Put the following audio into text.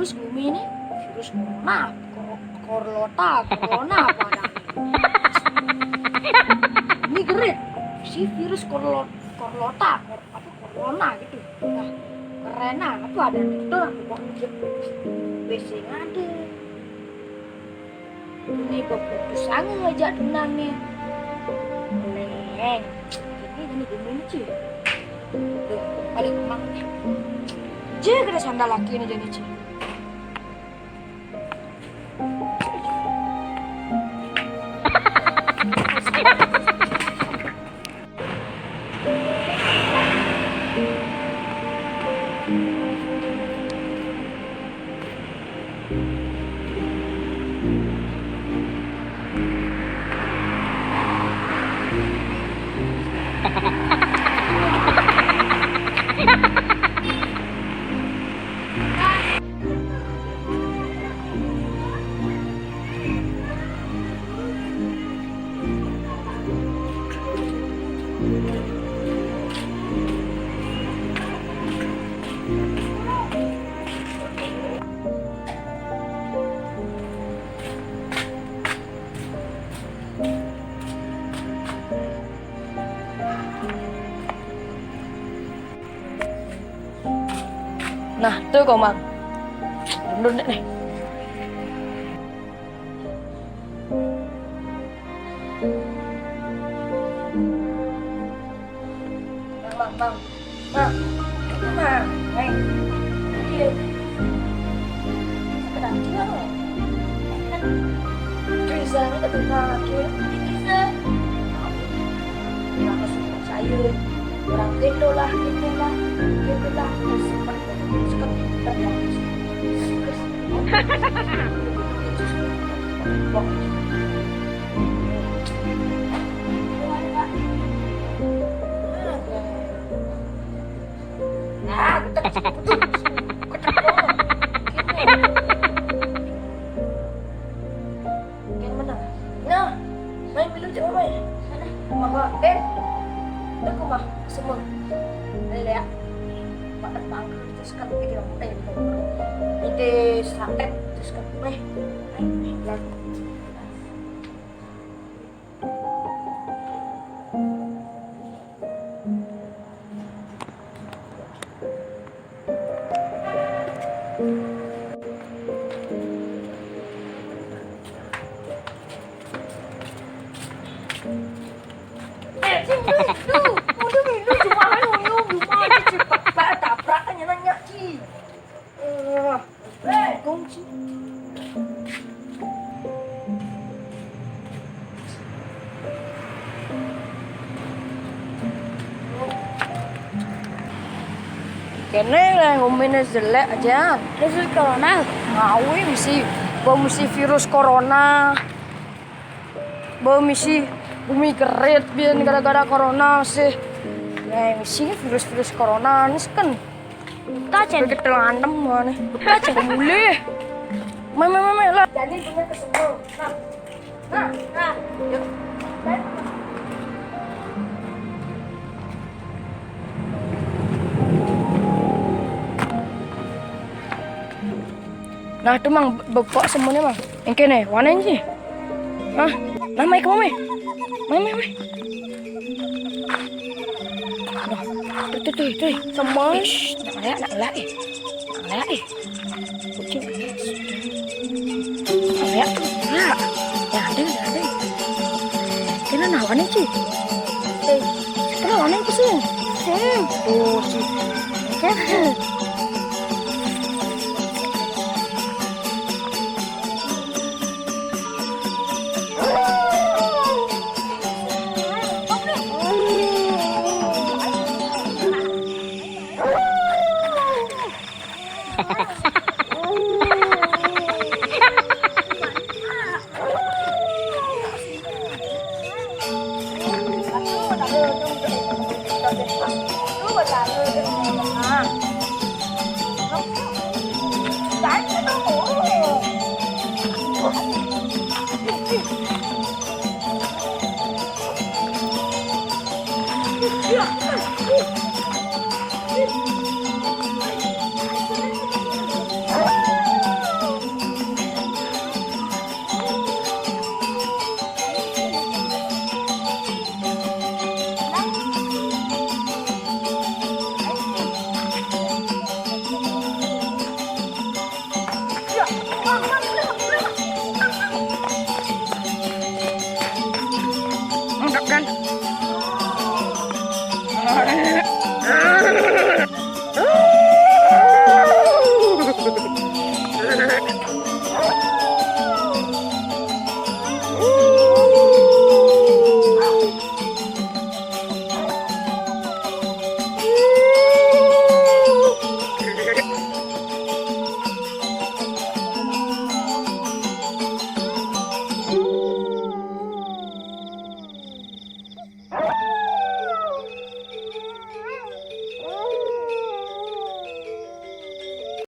virus bumi ini virus corona apa ada ini gerit si virus corona gitu nah karena apa ada itu aku BC ada ini keputus angin aja tenangnya neng ini gini sih tuh balik kemang jadi ada sandal laki ini jadi sih nah tuh kau mang duduk nih bang nah hei iya kenapa dia bisa ini ketika bisa yang kesukaan saya orang itulah main belum coba main maka aku mah semua ada ya makan bangka terus kan kita ini santet terus kan kene lah ngomongnya jelek aja. Virus corona. Ngawi misi virus corona. Misi bumi kerit biar gara-gara corona sih. Nah misi virus corona nih kan. Tajen. Ketelanam mana? Tajen boleh. Mama lah. Jadi punya kesembuh. Nah. Yuk. Nah, itu mang bepok semuanya mang. Yang kene, warna sih. Ah, nah mai kamu mai. Mai. Tuh, semua. Nak lek. Kucing. Ya. Ya ada. Kena nah warna sih. Kena warna apa sih? Tuh sih. Kena.